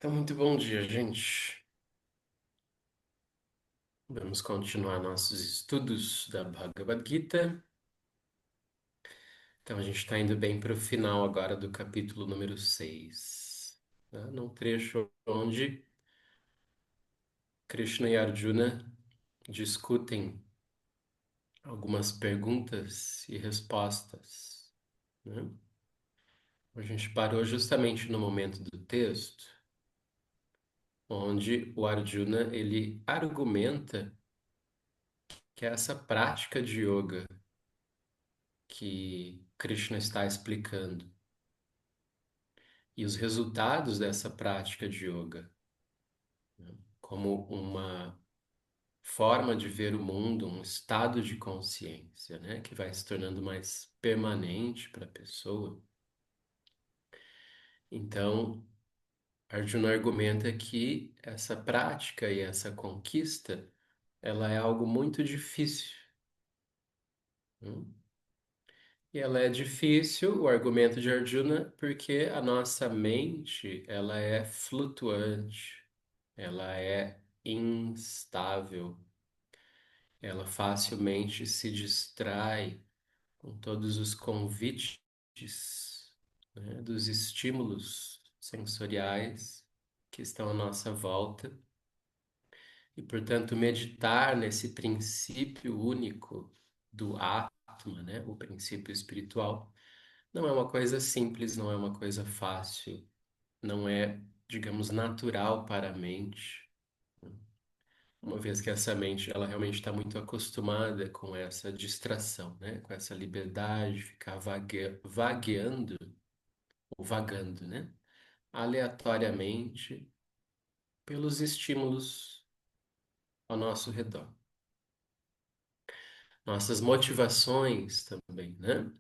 Então, muito bom dia, gente. Vamos continuar nossos estudos da Bhagavad Gita. Então, a gente está indo bem para o final agora do capítulo número 6, né? Num trecho onde Krishna e Arjuna discutem algumas perguntas e respostas, né? A gente parou justamente no momento do texto onde o Arjuna ele argumenta que essa prática de yoga que Krishna está explicando e os resultados dessa prática de yoga, né, como uma forma de ver o mundo, um estado de consciência, né, que vai se tornando mais permanente para a pessoa. Então, Arjuna argumenta que essa prática e essa conquista, ela é algo muito difícil, né? E ela é difícil, o argumento de Arjuna, porque a nossa mente, ela é flutuante, ela é instável, ela facilmente se distrai com todos os convites, né, dos estímulos sensoriais que estão à nossa volta. E, portanto, meditar nesse princípio único do Atma, né, o princípio espiritual, não é uma coisa simples, não é uma coisa fácil, não é, digamos, natural para a mente, uma vez que essa mente, ela realmente está muito acostumada com essa distração, né? Com essa liberdade de ficar vagueando, ou vagando, né? Aleatoriamente pelos estímulos ao nosso redor. Nossas motivações também, né?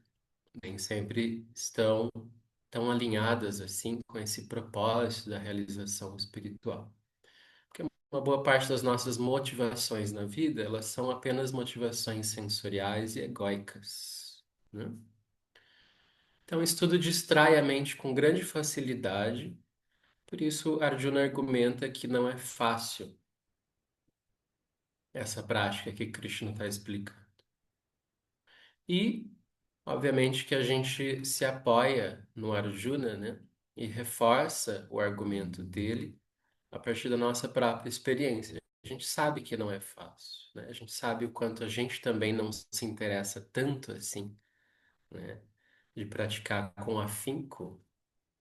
Nem sempre estão tão alinhadas assim com esse propósito da realização espiritual. Porque uma boa parte das nossas motivações na vida, elas são apenas motivações sensoriais e egóicas, né? Então, isso tudo distrai a mente com grande facilidade, por isso Arjuna argumenta que não é fácil essa prática que Krishna está explicando. E, obviamente, que a gente se apoia no Arjuna, né? E reforça o argumento dele a partir da nossa própria experiência. A gente sabe que não é fácil, né? A gente sabe o quanto a gente também não se interessa tanto assim, né? De praticar com afinco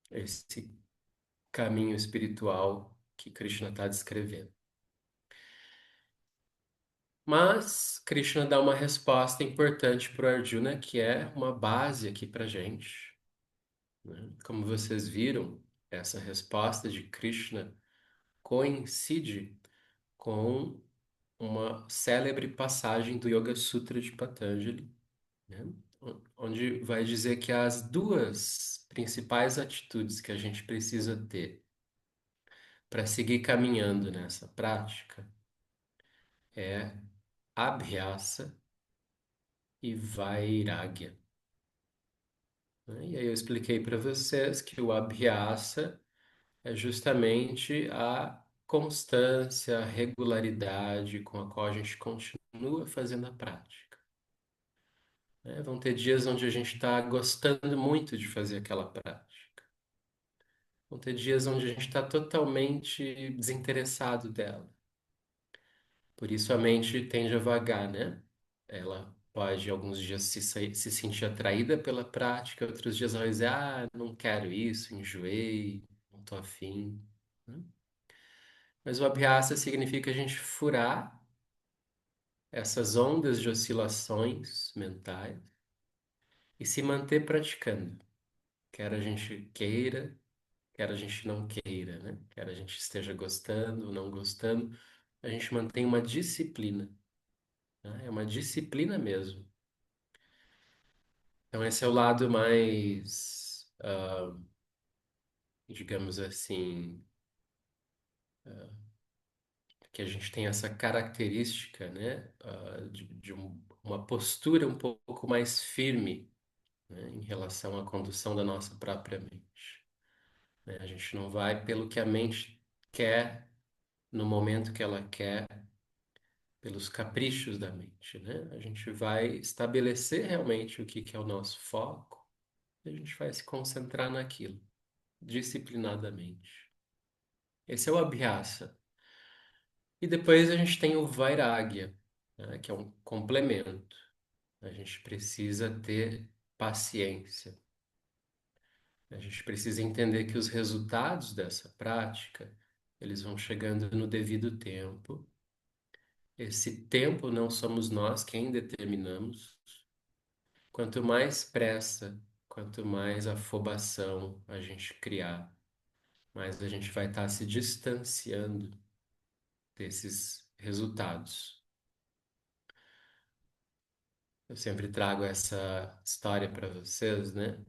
esse caminho espiritual que Krishna está descrevendo. Mas Krishna dá uma resposta importante para o Arjuna, que é uma base aqui para gente, né? Como vocês viram, essa resposta de Krishna coincide com uma célebre passagem do Yoga Sutra de Patanjali, né? Onde vai dizer que as duas principais atitudes que a gente precisa ter para seguir caminhando nessa prática é Abhyasa e Vairagya, né? E aí eu expliquei para vocês que o Abhyasa é justamente a constância, a regularidade com a qual a gente continua fazendo a prática, né? Vão ter dias onde a gente está gostando muito de fazer aquela prática. Vão ter dias onde a gente está totalmente desinteressado dela. Por isso a mente tende a vagar, né? Ela pode, alguns dias, se sentir atraída pela prática, outros dias ela vai dizer, ah, não quero isso, enjoei, não tô afim, né? Mas o abhyasa significa a gente furar essas ondas de oscilações mentais e se manter praticando. Quer a gente queira, quer a gente não queira, né? Quer a gente esteja gostando ou não gostando, a gente mantém uma disciplina, né? É uma disciplina mesmo. Então, esse é o lado mais, digamos assim, que a gente tem essa característica, né? Uma postura um pouco mais firme, né? Em relação à condução da nossa própria mente. né? A gente não vai pelo que a mente quer, no momento que ela quer, pelos caprichos da mente, né? A gente vai estabelecer realmente o que que é o nosso foco e a gente vai se concentrar naquilo, disciplinadamente. Esse é o Abhyasa. E depois a gente tem o Vairagya, né, que é um complemento. A gente precisa ter paciência. A gente precisa entender que os resultados dessa prática, eles vão chegando no devido tempo. Esse tempo não somos nós quem determinamos. Quanto mais pressa, quanto mais afobação a gente criar, mais a gente vai estar se distanciando desses resultados. Eu sempre trago essa história para vocês, né?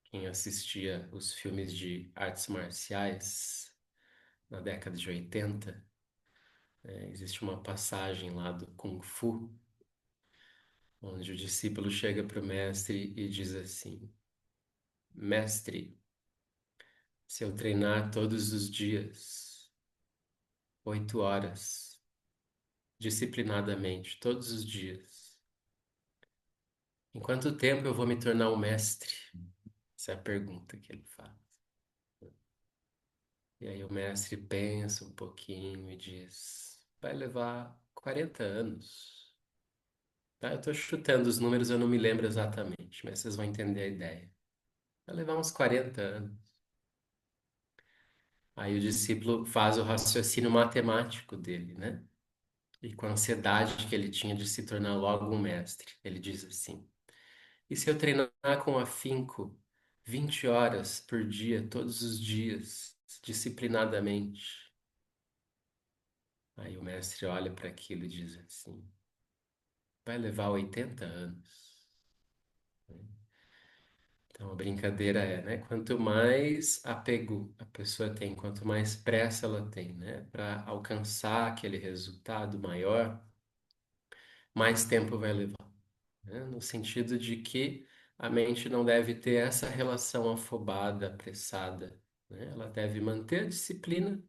Quem assistia os filmes de artes marciais na década de 80, existe uma passagem lá do Kung Fu, onde o discípulo chega para o mestre e diz assim: Mestre, se eu treinar todos os dias, 8 horas, disciplinadamente, todos os dias, em quanto tempo eu vou me tornar um mestre? Essa é a pergunta que ele faz. E aí o mestre pensa um pouquinho e diz: vai levar 40 anos. Tá? Eu estou chutando os números, eu não me lembro exatamente, mas vocês vão entender a ideia. Vai levar uns 40 anos. Aí o discípulo faz o raciocínio matemático dele, né? E com a ansiedade que ele tinha de se tornar logo um mestre, ele diz assim: e se eu treinar com afinco 20 horas por dia, todos os dias, disciplinadamente? Aí o mestre olha para aquilo e diz assim: vai levar 80 anos. Então a brincadeira é, né? Quanto mais apego a pessoa tem, quanto mais pressa ela tem, né, para alcançar aquele resultado maior, mais tempo vai levar, né? No sentido de que a mente não deve ter essa relação afobada, apressada, né? Ela deve manter a disciplina,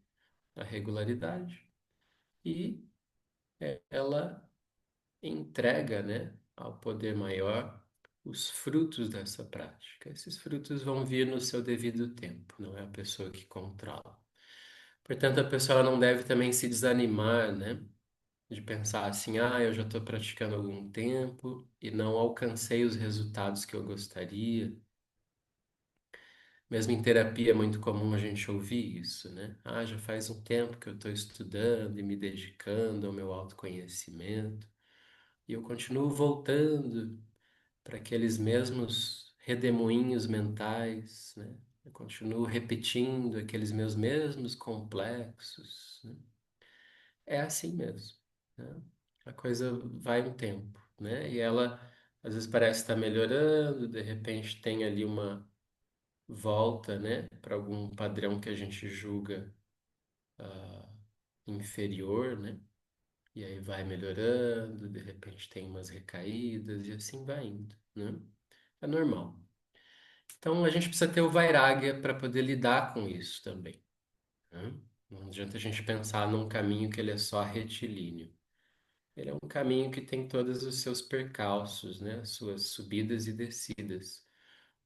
a regularidade e ela entrega, né, ao poder maior os frutos dessa prática. Esses frutos vão vir no seu devido tempo, não é a pessoa que controla. Portanto, a pessoa ela não deve também se desanimar, né, de pensar assim, ah, eu já estou praticando há algum tempo e não alcancei os resultados que eu gostaria. Mesmo em terapia é muito comum a gente ouvir isso, né? Ah, já faz um tempo que eu estou estudando e me dedicando ao meu autoconhecimento. E eu continuo voltando para aqueles mesmos redemoinhos mentais, né? Eu continuo repetindo aqueles meus mesmos complexos, né? É assim mesmo, né? A coisa vai um tempo, né? E ela às vezes parece estar melhorando, de repente tem ali uma volta, né, para algum padrão que a gente julga ah, inferior, né? E aí vai melhorando, de repente tem umas recaídas e assim vai indo, né? É normal. Então a gente precisa ter o vairagya para poder lidar com isso também, né? Não adianta a gente pensar num caminho que ele é só retilíneo. Ele é um caminho que tem todos os seus percalços, né? As suas subidas e descidas.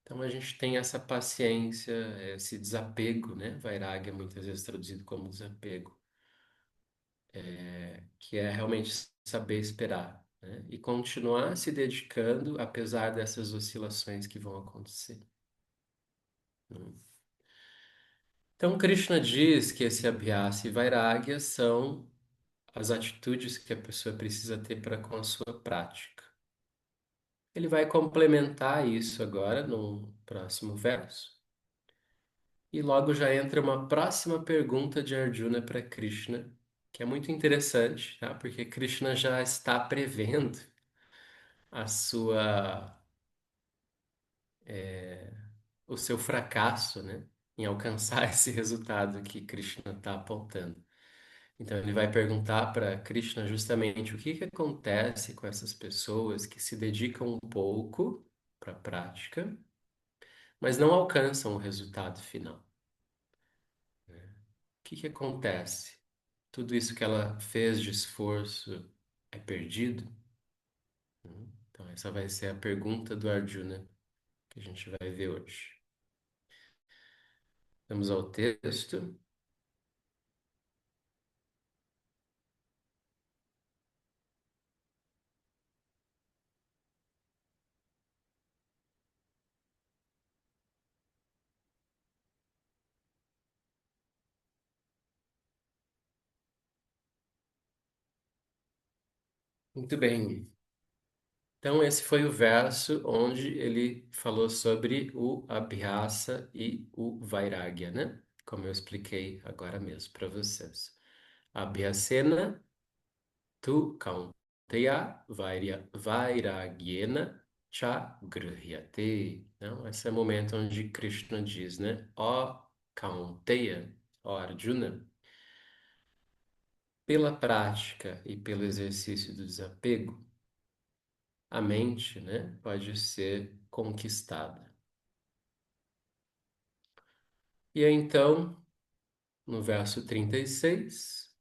Então a gente tem essa paciência, esse desapego, né? Vairagya muitas vezes traduzido como desapego, que é realmente saber esperar, né? E continuar se dedicando apesar dessas oscilações que vão acontecer, né? Então, Krishna diz que esse Abhyasa e Vairagya são as atitudes que a pessoa precisa ter para com a sua prática. Ele vai complementar isso agora no próximo verso. E logo já entra uma próxima pergunta de Arjuna para Krishna, que é muito interessante, tá? Porque Krishna já está prevendo a sua, o seu fracasso, né? Em alcançar esse resultado que Krishna está apontando. Então ele vai perguntar para Krishna justamente o que que acontece com essas pessoas que se dedicam um pouco para a prática, mas não alcançam o resultado final. O que que acontece? Tudo isso que ela fez de esforço é perdido? Então, essa vai ser a pergunta do Arjuna que a gente vai ver hoje. Vamos ao texto. Muito bem. Então, esse foi o verso onde ele falou sobre o Abhyasa e o Vairagya, né? Como eu expliquei agora mesmo para vocês. Abhyasena tu kaunteya vairagyena cha grihyate. Então, esse é o momento onde Krishna diz, né? Ó Kaunteya, ó Arjuna, pela prática e pelo exercício do desapego, a mente, né, pode ser conquistada. E aí, então, no verso 36,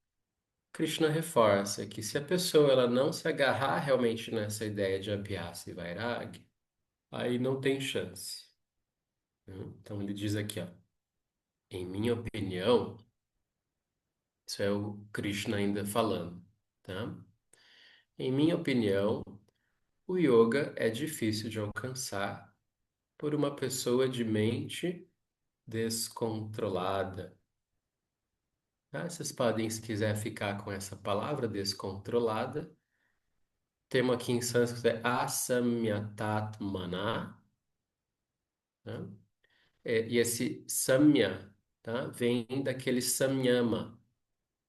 Krishna reforça que se a pessoa ela não se agarrar realmente nessa ideia de Abhyasa e Vairagya, aí não tem chance, né? Então ele diz aqui, ó, em minha opinião, isso é o Krishna ainda falando, tá? Em minha opinião, o yoga é difícil de alcançar por uma pessoa de mente descontrolada. Tá? Vocês podem, se quiser ficar com essa palavra descontrolada, termo aqui em sânscrito é asamyatatmana, tá? E esse samya, tá? Vem daquele samyama,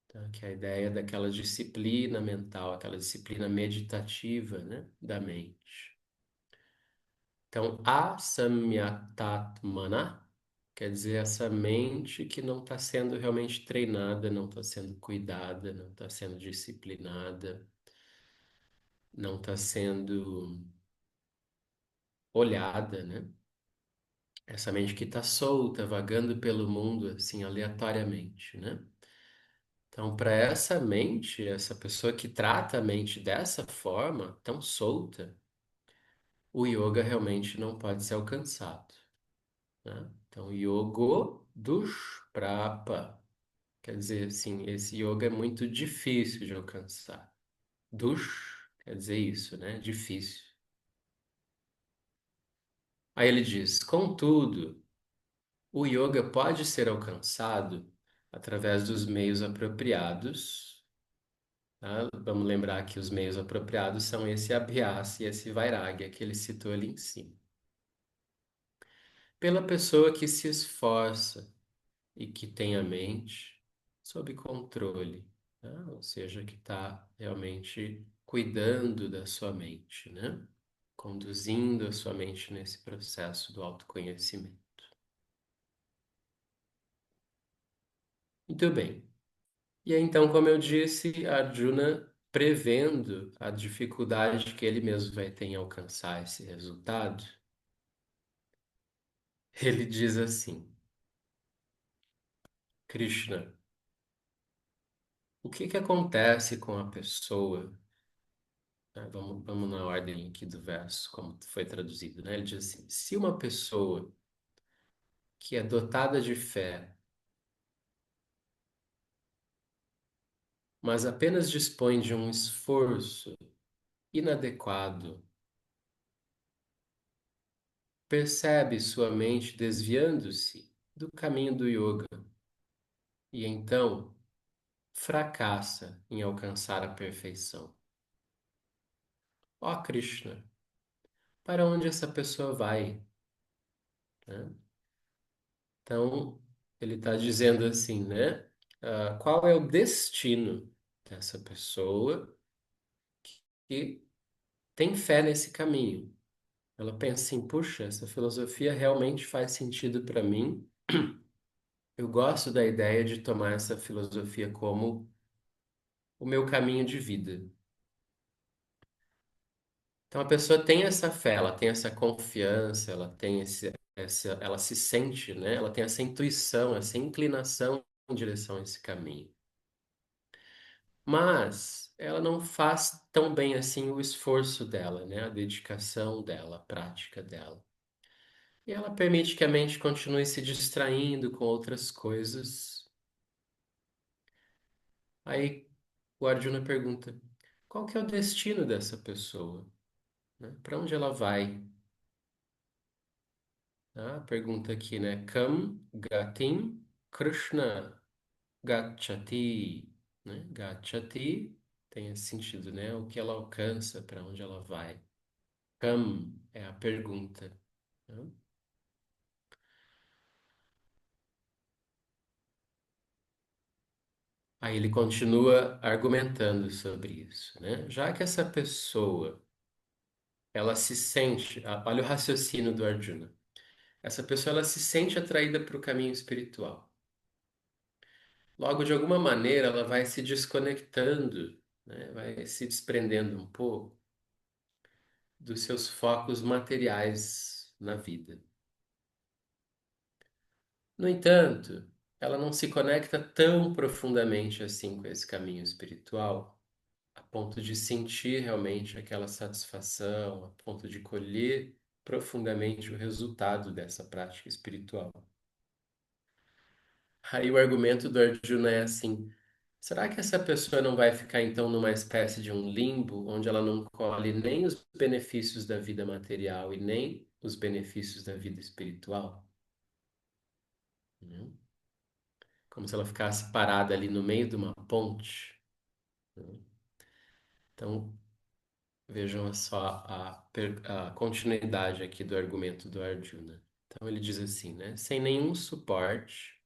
tá? Que é a ideia daquela disciplina mental, aquela disciplina meditativa, né? Da mente. Então, asamyatatmana quer dizer essa mente que não está sendo realmente treinada, não está sendo cuidada, não está sendo disciplinada, não está sendo olhada, né? Essa mente que está solta, vagando pelo mundo assim aleatoriamente, né? Então, para essa mente, essa pessoa que trata a mente dessa forma, tão solta, o yoga realmente não pode ser alcançado, né? Então, yogo dushprapa, quer dizer assim, esse yoga é muito difícil de alcançar. Dush quer dizer isso, né? Difícil. Aí ele diz, contudo, o yoga pode ser alcançado através dos meios apropriados, tá? Vamos lembrar que os meios apropriados são esse Abhyasa e esse Vairagya que ele citou ali em cima. Pela pessoa que se esforça e que tem a mente sob controle, tá? Ou seja, que está realmente cuidando da sua mente, né? Conduzindo a sua mente nesse processo do autoconhecimento. Muito bem. E aí, então, como eu disse, Arjuna, prevendo a dificuldade que ele mesmo vai ter em alcançar esse resultado, ele diz assim: Krishna, o que que acontece com a pessoa? Vamos na ordem aqui do verso, como foi traduzido, né? Ele diz assim: se uma pessoa que é dotada de fé, mas apenas dispõe de um esforço inadequado, percebe sua mente desviando-se do caminho do yoga e então fracassa em alcançar a perfeição. Ó Krishna, para onde essa pessoa vai, né? Então, ele está dizendo assim, né? Qual é o destino dessa pessoa que tem fé nesse caminho? Ela pensa assim, puxa, essa filosofia realmente faz sentido para mim. Eu gosto da ideia de tomar essa filosofia como o meu caminho de vida. Então a pessoa tem essa fé, ela tem essa confiança, ela tem ela se sente, né? Ela tem essa intuição, essa inclinação em direção a esse caminho. Mas ela não faz tão bem assim o esforço dela, né? A dedicação dela, a prática dela. E ela permite que a mente continue se distraindo com outras coisas. Aí o Arjuna pergunta: qual que é o destino dessa pessoa? Né? Para onde ela vai? Ah, pergunta aqui, né? Kam gatim Krishna gachati, né? Gachati tem esse sentido, né? O que ela alcança, para onde ela vai. Kam é a pergunta, né? Aí ele continua argumentando sobre isso, né? Já que essa pessoa, ela se sente, olha o raciocínio do Arjuna. Essa pessoa, ela se sente atraída para o caminho espiritual. Logo, de alguma maneira, ela vai se desconectando, né? Vai se desprendendo um pouco dos seus focos materiais na vida. No entanto, ela não se conecta tão profundamente assim com esse caminho espiritual, a ponto de sentir realmente aquela satisfação, a ponto de colher profundamente o resultado dessa prática espiritual. Aí o argumento do Arjuna é assim: será que essa pessoa não vai ficar então numa espécie de um limbo, onde ela não colhe nem os benefícios da vida material e nem os benefícios da vida espiritual? Né? Como se ela ficasse parada ali no meio de uma ponte. Né? Então, vejam só a continuidade aqui do argumento do Arjuna. Então, ele diz assim, né? Sem nenhum suporte.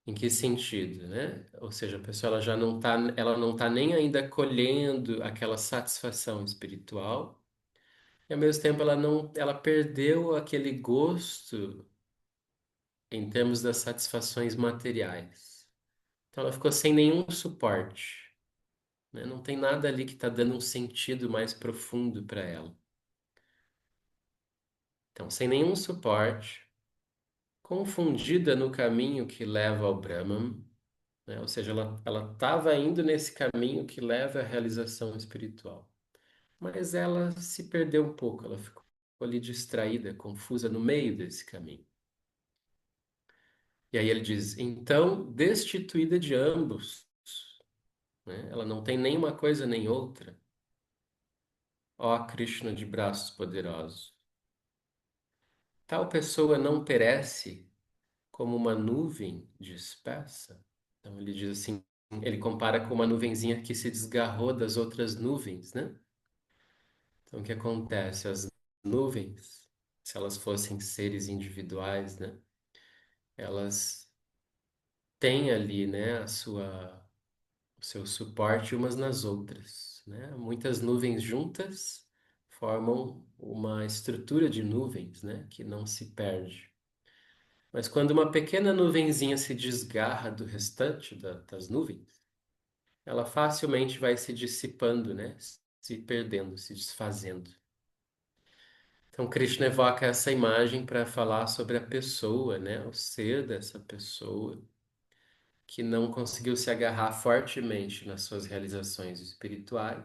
Em que sentido, né? Ou seja, a pessoa ela não tá nem ainda colhendo aquela satisfação espiritual, e ao mesmo tempo ela perdeu aquele gosto em termos das satisfações materiais. Então ela ficou sem nenhum suporte, né? Não tem nada ali que está dando um sentido mais profundo para ela. Então, sem nenhum suporte, confundida no caminho que leva ao Brahman, né? Ou seja, ela estava indo nesse caminho que leva à realização espiritual, mas ela se perdeu um pouco, ela ficou ali distraída, confusa no meio desse caminho. E aí ele diz: então, destituída de ambos, né? Ela não tem nem uma coisa nem outra, ó Krishna de braços poderosos. Tal pessoa não perece como uma nuvem dispersa. Então ele diz assim, ele compara com uma nuvenzinha que se desgarrou das outras nuvens, né? Então, o que acontece? As nuvens, se elas fossem seres individuais, né? Elas têm ali, né, o seu suporte umas nas outras, né? Muitas nuvens juntas formam uma estrutura de nuvens, né, que não se perde. Mas quando uma pequena nuvenzinha se desgarra do restante das nuvens, ela facilmente vai se dissipando, né? Se perdendo, se desfazendo. Então, Krishna evoca essa imagem para falar sobre a pessoa, né? O ser dessa pessoa que não conseguiu se agarrar fortemente nas suas realizações espirituais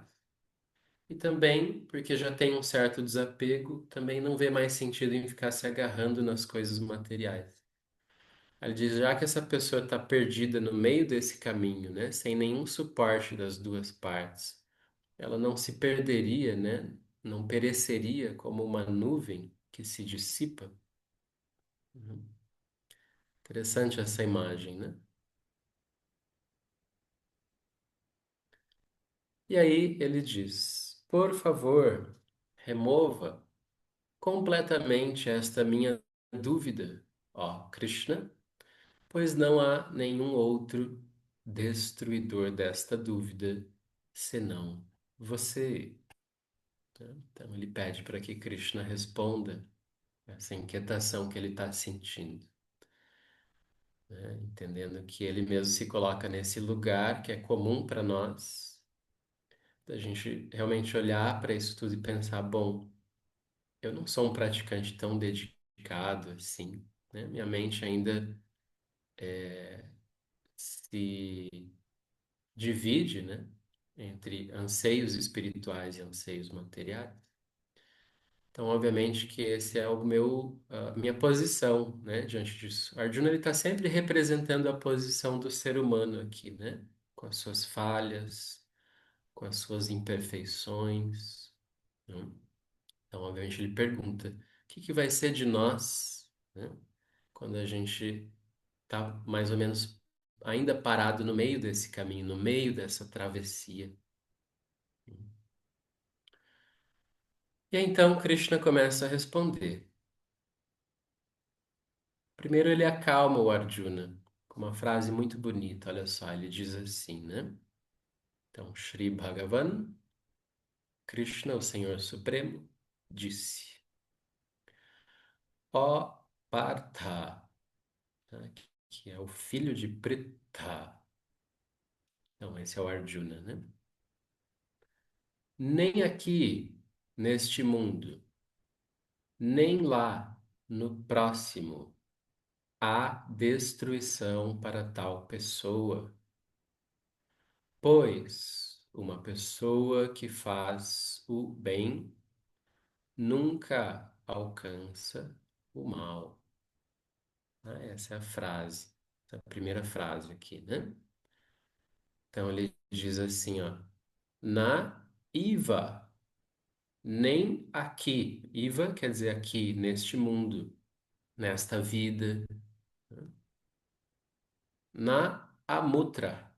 e também, porque já tem um certo desapego, também não vê mais sentido em ficar se agarrando nas coisas materiais. Ele diz, já que essa pessoa está perdida no meio desse caminho, né? Sem nenhum suporte das duas partes, ela não se perderia, né? Não pereceria como uma nuvem que se dissipa. Uhum. Interessante essa imagem, né? E aí ele diz: por favor, remova completamente esta minha dúvida, ó Krishna, pois não há nenhum outro destruidor desta dúvida senão você. Né? Então ele pede para que Krishna responda essa inquietação que ele está sentindo, né? Entendendo que ele mesmo se coloca nesse lugar que é comum para nós, da gente realmente olhar para isso tudo e pensar, bom, eu não sou um praticante tão dedicado assim, né? Minha mente ainda se divide, né? Entre anseios espirituais e anseios materiais. Então, obviamente que esse é o meu, a minha posição, né, diante disso. Arjuna ele está sempre representando a posição do ser humano aqui, né, com as suas falhas, com as suas imperfeições, né? Então, obviamente ele pergunta: o que que vai ser de nós, né, quando a gente está mais ou menos ainda parado no meio desse caminho, no meio dessa travessia? E aí, então Krishna começa a responder. Primeiro ele acalma o Arjuna com uma frase muito bonita, olha só, ele diz assim, né? Então, Shri Bhagavan, Krishna, o Senhor Supremo, disse: Ó Partha, tá? Que é o filho de Pritha. Então, esse é o Arjuna, né? Nem aqui, neste mundo, nem lá, no próximo, há destruição para tal pessoa. Pois uma pessoa que faz o bem nunca alcança o mal. Né? Essa é a frase, essa é a primeira frase aqui, né? Então ele diz assim, ó, na Iva, nem aqui. Iva quer dizer aqui, neste mundo, nesta vida. Na Amutra,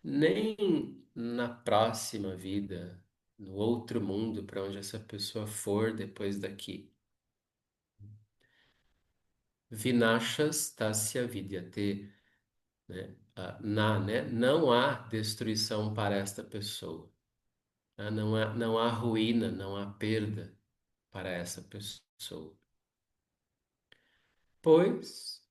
nem na próxima vida, no outro mundo para onde essa pessoa for depois daqui. Vinashas tasya vidyate, né? Né? Não há destruição para esta pessoa. Não há ruína, não há perda para essa pessoa. Pois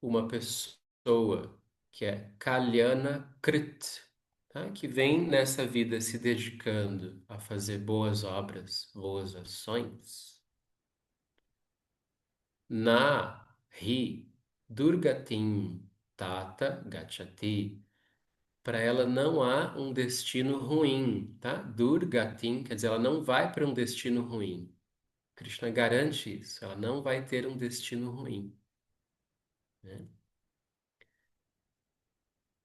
uma pessoa que é Kalyana Krit, tá? Que vem nessa vida se dedicando a fazer boas obras, boas ações, na Ri Durgatim Tata Gachati. Para ela não há um destino ruim, tá? Durgatim quer dizer, ela não vai para um destino ruim. Krishna garante isso, ela não vai ter um destino ruim, né?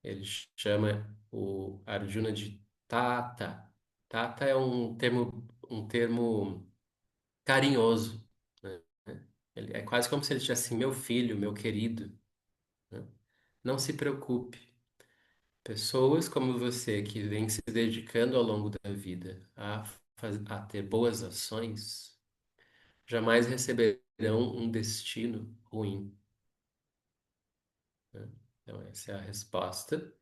Ele chama o Arjuna de Tata. Tata é um termo carinhoso, né? É quase como se ele dissesse assim, meu filho, meu querido, né? Não se preocupe. Pessoas como você que vem se dedicando ao longo da vida a ter boas ações, jamais receberão um destino ruim, né? Então, essa é a resposta.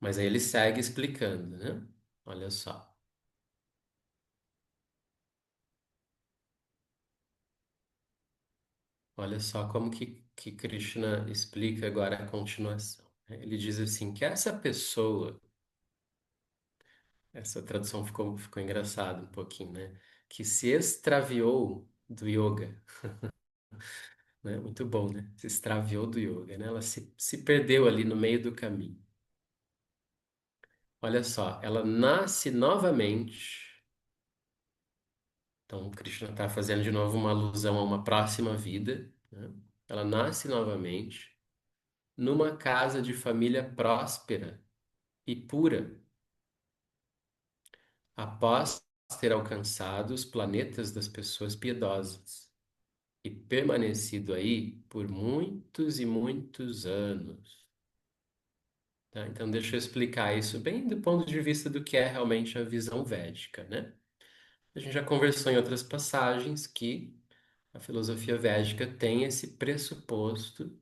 Mas aí ele segue explicando, né? Olha só. Olha só como que Krishna explica agora a continuação, né? Ele diz assim, que essa pessoa, essa tradução ficou engraçada um pouquinho, né? Que se extraviou do yoga, né? Muito bom, né? Se extraviou do yoga, né? Ela se perdeu ali no meio do caminho. Olha só, ela nasce novamente. Então, Krishna está fazendo de novo uma alusão a uma próxima vida, né? Ela nasce novamente numa casa de família próspera e pura, após ter alcançado os planetas das pessoas piedosas e permanecido aí por muitos e muitos anos. Tá? Então, deixa eu explicar isso bem do ponto de vista do que é realmente a visão védica, né? A gente já conversou em outras passagens que a filosofia védica tem esse pressuposto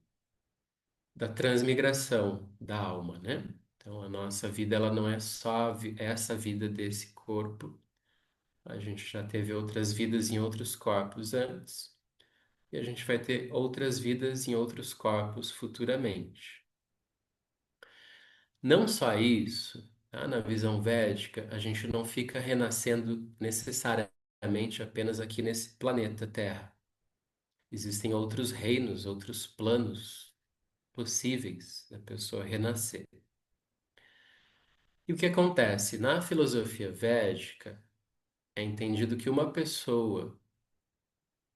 da transmigração da alma, né? Então, a nossa vida, ela não é só essa vida desse corpo. A gente já teve outras vidas em outros corpos antes, e a gente vai ter outras vidas em outros corpos futuramente. Não só isso, tá? Na visão védica, a gente não fica renascendo necessariamente apenas aqui nesse planeta Terra. Existem outros reinos, outros planos possíveis da pessoa renascer. E o que acontece? Na filosofia védica, é entendido que uma pessoa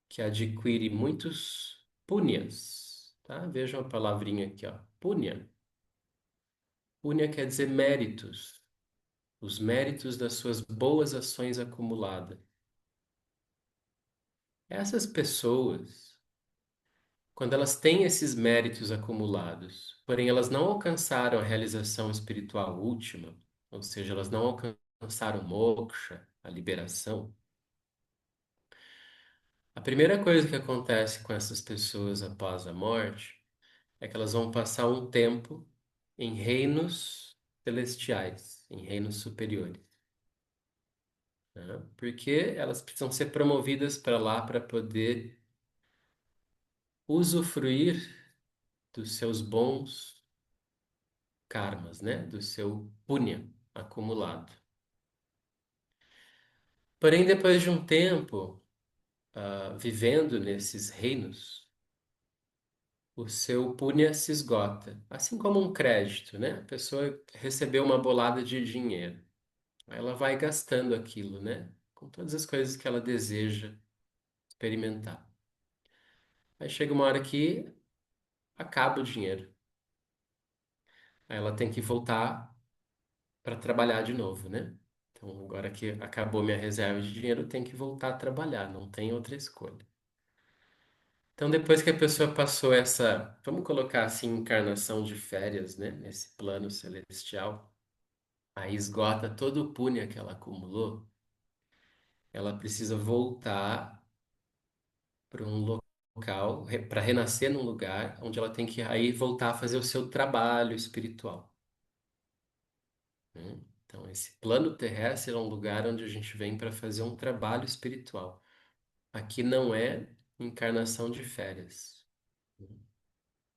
que adquire muitos punyas, tá? Vejam a palavrinha aqui, ó, punya. Punya quer dizer méritos, os méritos das suas boas ações acumuladas. Essas pessoas, quando elas têm esses méritos acumulados, porém elas não alcançaram a realização espiritual última, ou seja, elas não alcançaram moksha, a liberação, a primeira coisa que acontece com essas pessoas após a morte é que elas vão passar um tempo em reinos celestiais, em reinos superiores, né? Porque elas precisam ser promovidas para lá para poder usufruir dos seus bons karmas, né? Do seu punya acumulado. Porém, depois de um tempo, vivendo nesses reinos, o seu punya se esgota, assim como um crédito, né? A pessoa recebeu uma bolada de dinheiro, aí ela vai gastando aquilo, né? Com todas as coisas que ela deseja experimentar. Aí chega uma hora que acaba o dinheiro, aí ela tem que voltar para trabalhar de novo, né? Então, agora que acabou minha reserva de dinheiro, eu tenho que voltar a trabalhar, não tem outra escolha. Então, depois que a pessoa passou essa, vamos colocar assim, encarnação de férias, né? Nesse plano celestial, aí esgota todo o punya que ela acumulou, ela precisa voltar para um local, para renascer num lugar onde ela tem que aí voltar a fazer o seu trabalho espiritual, né? Então, esse plano terrestre é um lugar onde a gente vem para fazer um trabalho espiritual. Aqui não é encarnação de férias, né?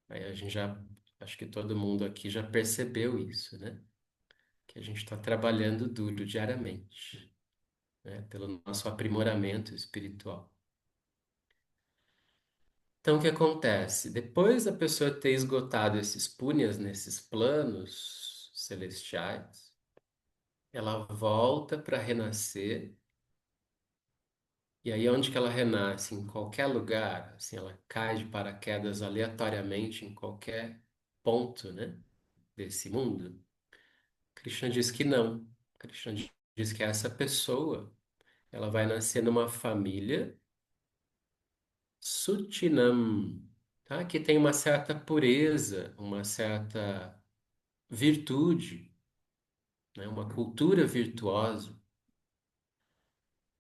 Aí a gente já, acho que todo mundo aqui já percebeu isso, né? Que a gente está trabalhando duro diariamente, né? Pelo nosso aprimoramento espiritual. Então, o que acontece? Depois da pessoa ter esgotado esses punyas nesses planos celestiais, ela volta para renascer. E aí, onde que ela renasce? Em qualquer lugar, assim, ela cai de paraquedas aleatoriamente em qualquer ponto, né, desse mundo. Krishna diz que não. Krishna diz que essa pessoa, ela vai nascer numa família Sutinam, tá? Que tem uma certa pureza, uma certa virtude, né? Uma cultura virtuosa.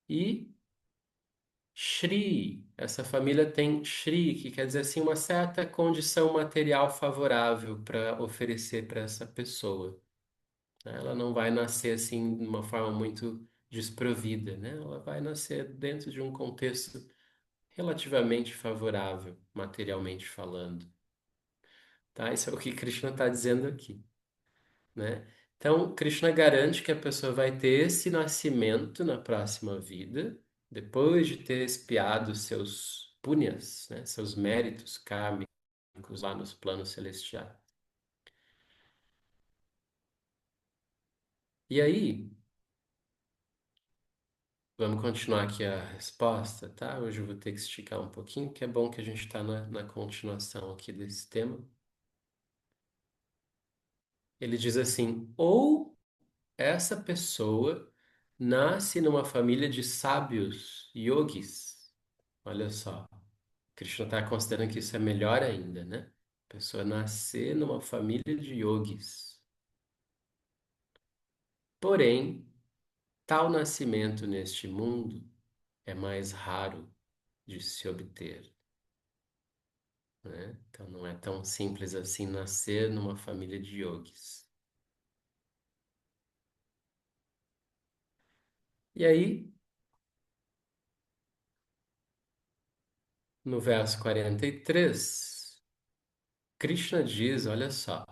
E Shri, essa família tem Shri, que quer dizer assim, uma certa condição material favorável para oferecer para essa pessoa, né? Ela não vai nascer assim de uma forma muito desprovida, né? Ela vai nascer dentro de um contexto relativamente favorável, materialmente falando, tá? Isso é o que Krishna está dizendo aqui, né? Então, Krishna garante que a pessoa vai ter esse nascimento na próxima vida, depois de ter expiado seus punyas, né? Seus méritos kármicos lá nos planos celestiais. E aí, vamos continuar aqui a resposta, tá? Hoje eu vou ter que esticar um pouquinho, que é bom que a gente está na continuação aqui desse tema. Ele diz assim: ou essa pessoa nasce numa família de sábios yogis. Olha só, Krishna está considerando que isso é melhor ainda, né? A pessoa nascer numa família de yogis. Porém, tal nascimento neste mundo é mais raro de se obter, né? Então não é tão simples assim nascer numa família de yogis. E aí, no verso 43, Krishna diz, olha só,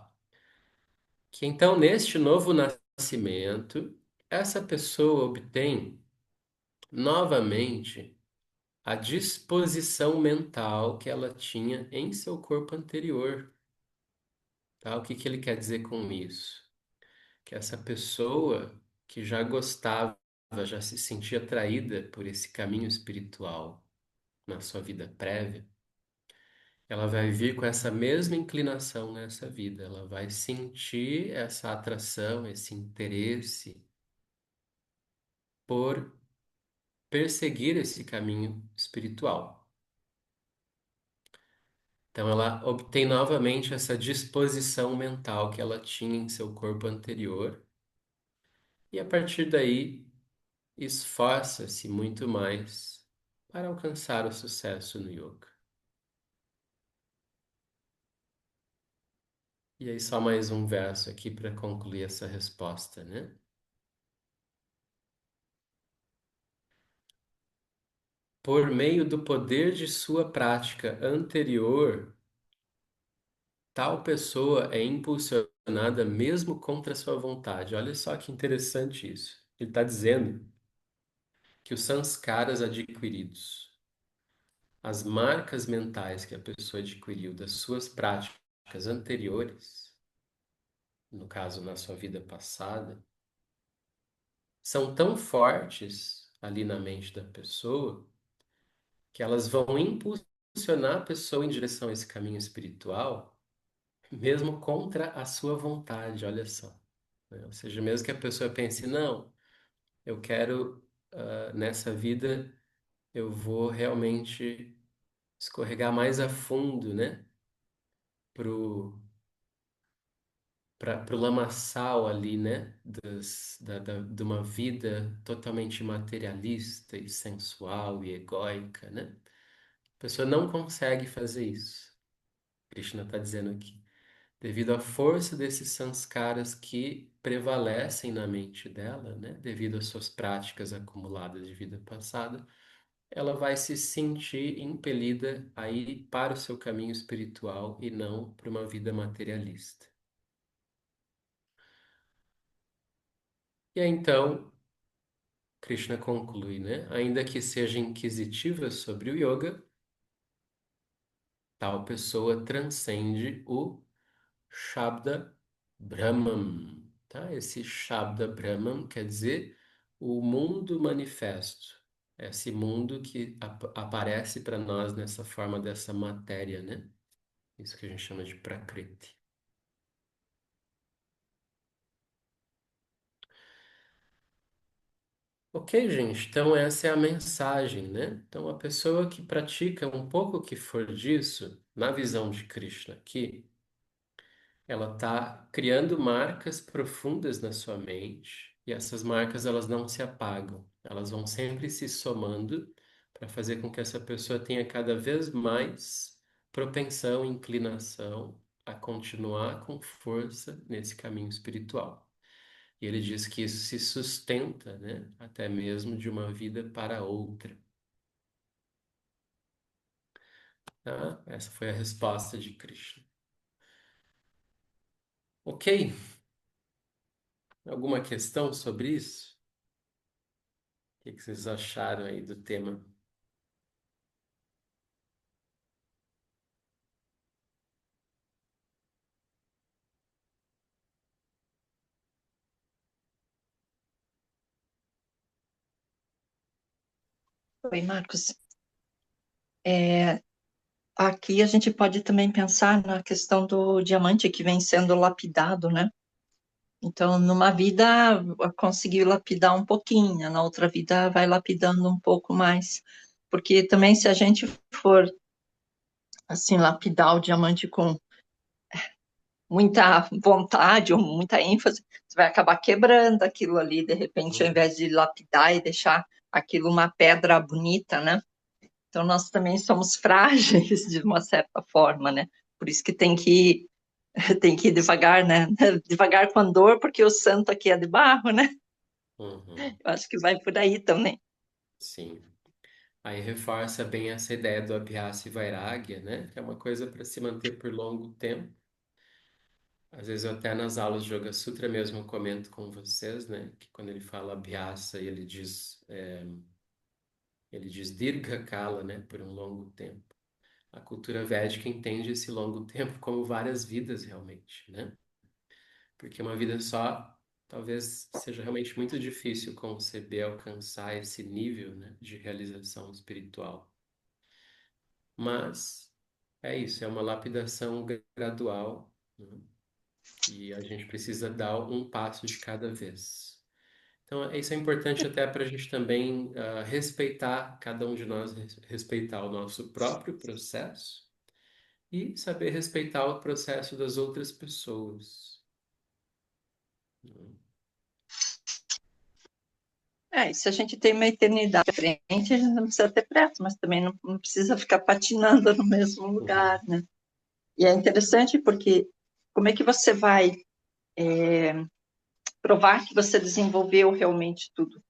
que então neste novo nascimento, essa pessoa obtém novamente a disposição mental que ela tinha em seu corpo anterior, tá? O que que ele quer dizer com isso? Que essa pessoa que já gostava, já se sentia atraída por esse caminho espiritual na sua vida prévia, ela vai vir com essa mesma inclinação nessa vida, ela vai sentir essa atração, esse interesse por perseguir esse caminho espiritual. Então, ela obtém novamente essa disposição mental que ela tinha em seu corpo anterior, e a partir daí esforça-se muito mais para alcançar o sucesso no yoga. E aí, só mais um verso aqui para concluir essa resposta, né? Por meio do poder de sua prática anterior, tal pessoa é impulsionada mesmo contra sua vontade. Olha só que interessante isso. Ele está dizendo que os sanskaras adquiridos, as marcas mentais que a pessoa adquiriu das suas práticas anteriores, no caso na sua vida passada, são tão fortes ali na mente da pessoa que elas vão impulsionar a pessoa em direção a esse caminho espiritual, mesmo contra a sua vontade, olha só, né? Ou seja, mesmo que a pessoa pense, não, eu quero, nessa vida, eu vou realmente escorregar mais a fundo, né? Pro, pro lamaçal ali, né? De uma vida totalmente materialista e sensual e egóica, né? A pessoa não consegue fazer isso. Krishna está dizendo aqui. Devido à força desses sanskaras que prevalecem na mente dela, né? Devido às suas práticas acumuladas de vida passada, ela vai se sentir impelida a ir para o seu caminho espiritual e não para uma vida materialista. E aí, então, Krishna conclui, né? Ainda que seja inquisitiva sobre o yoga, tal pessoa transcende o Shabda Brahman, tá? Esse Shabda Brahman quer dizer o mundo manifesto. Esse mundo que aparece para nós nessa forma dessa matéria, né? Isso que a gente chama de Prakriti. Ok, gente, então essa é a mensagem, né? Então, a pessoa que pratica um pouco o que for disso, na visão de Krishna aqui, ela está criando marcas profundas na sua mente, e essas marcas elas não se apagam, elas vão sempre se somando para fazer com que essa pessoa tenha cada vez mais propensão e inclinação a continuar com força nesse caminho espiritual. E ele diz que isso se sustenta, né, até mesmo de uma vida para outra. Tá? Essa foi a resposta de Krishna. Ok? Alguma questão sobre isso? O que que vocês acharam aí do tema? Oi, Marcos. É, aqui a gente pode também pensar na questão do diamante que vem sendo lapidado, né? Então, numa vida conseguiu lapidar um pouquinho, na outra vida vai lapidando um pouco mais. Porque também se a gente for assim lapidar o diamante com muita vontade ou muita ênfase, você vai acabar quebrando aquilo ali, de repente, ao Hum, invés de lapidar e deixar aquilo uma pedra bonita, né? Então, nós também somos frágeis de uma certa forma, né? Por isso que tem que ir devagar, né? Devagar com a dor, porque o santo aqui é de barro, né? uhum, Eu acho que vai por aí também. sim. Aí reforça bem essa ideia do Abhyasa e Vairagya, né? Que é uma coisa para se manter por longo tempo. Às vezes eu até nas aulas de Yoga Sutra mesmo eu comento com vocês, né? Que quando ele fala Abhyasa, ele diz Ele diz Dirgha Kala, né? Por um longo tempo. A cultura védica entende esse longo tempo como várias vidas realmente, né? Porque uma vida só talvez seja realmente muito difícil conceber alcançar esse nível, né, de realização espiritual. Mas é isso, é uma lapidação gradual, né? E a gente precisa dar um passo de cada vez. Então, isso é importante até para a gente também respeitar, cada um de nós respeitar o nosso próprio processo e saber respeitar o processo das outras pessoas, né? E se a gente tem uma eternidade à frente, a gente não precisa ter pressa, mas também não precisa ficar patinando no mesmo lugar, Uhum, né? E é interessante porque como é que você vai provar que você desenvolveu realmente tudo?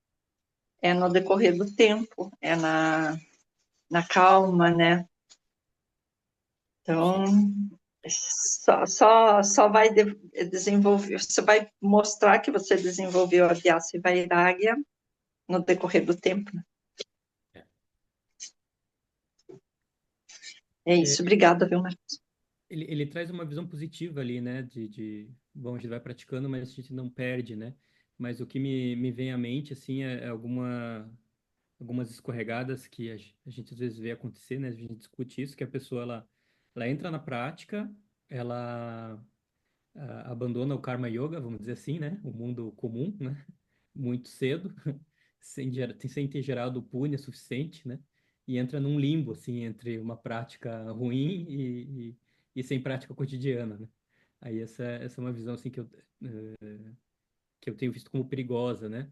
É no decorrer do tempo, é na calma, né? Então, sim. só vai desenvolver, você vai mostrar que você desenvolveu a Vyasa e Vairagya no decorrer do tempo. É É, isso, obrigada, viu, Marcos? ele traz uma visão positiva ali, né? Bom, a gente vai praticando, mas a gente não perde, né? Mas o que me vem à mente, assim, é algumas escorregadas que a gente às vezes vê acontecer, né? A gente discute isso, que a pessoa, ela entra na prática, ela abandona o Karma Yoga, vamos dizer assim, né? O mundo comum, né? Muito cedo, sem ter gerado punya suficiente, né? E entra num limbo, assim, entre uma prática ruim e sem prática cotidiana, né? Aí essa é uma visão, assim, que eu tenho visto como perigosa, né?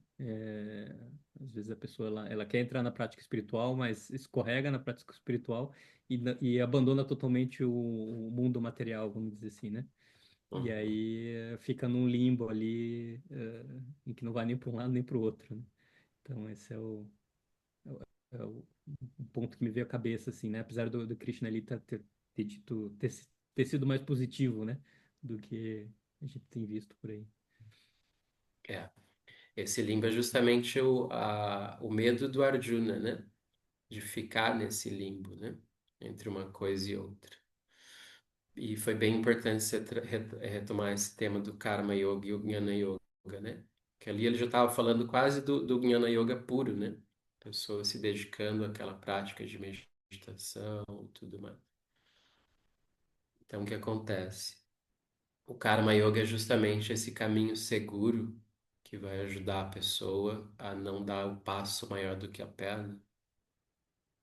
Às vezes a pessoa, ela quer entrar na prática espiritual, mas escorrega na prática espiritual e abandona totalmente o mundo material, vamos dizer assim, né? E Uhum. aí fica num limbo ali, em que não vai nem para um lado nem para o outro, né? Então esse é o ponto que me veio à cabeça, assim, né? Apesar do Krishna ali ter dito, ter sido mais positivo, né? Do que a gente tem visto por aí. É. Esse limbo é justamente o medo do Arjuna, né? De ficar nesse limbo, né? Entre uma coisa e outra. E foi bem importante você retomar esse tema do Karma Yoga e o Jnana Yoga, né? Que ali ele já estava falando quase do Jnana Yoga puro, né? Pessoa se dedicando àquela prática de meditação e tudo mais. Então, o que acontece? O Karma Yoga é justamente esse caminho seguro que vai ajudar a pessoa a não dar o passo maior do que a perna,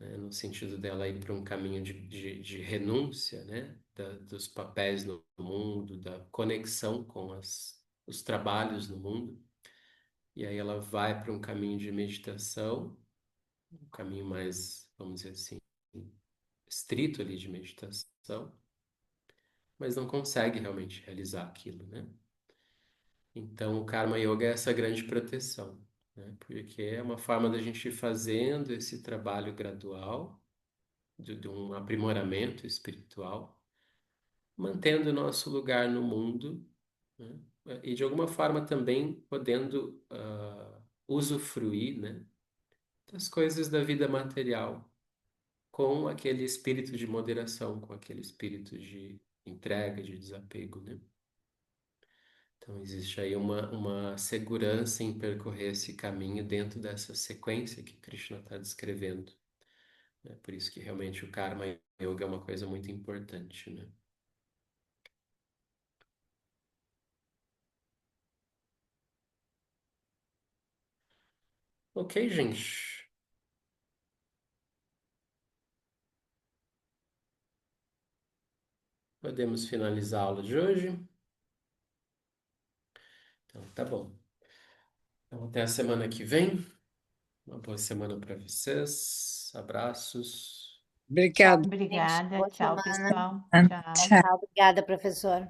né? No sentido dela ir para um caminho de renúncia, né? Dos papéis no mundo, da conexão com os trabalhos no mundo. E aí ela vai para um caminho de meditação, um caminho mais, vamos dizer assim, estrito ali de meditação, mas não consegue realmente realizar aquilo, né? Então, o Karma Yoga é essa grande proteção, né? Porque é uma forma da gente ir fazendo esse trabalho gradual, de um aprimoramento espiritual, mantendo o nosso lugar no mundo, né? E de alguma forma também podendo usufruir, né, das coisas da vida material com aquele espírito de moderação, com aquele espírito de entrega, de desapego, né? Então, existe aí uma segurança em percorrer esse caminho dentro dessa sequência que Krishna está descrevendo, né? Por isso que realmente o Karma Yoga é uma coisa muito importante, né? Ok, gente. Podemos finalizar a aula de hoje? Então, tá bom. Então, até a semana que vem. Uma boa semana para vocês. Abraços. Obrigado, gente. Obrigada. Boa Tchau, semana. pessoal. Tchau. Tchau. Obrigada, professor.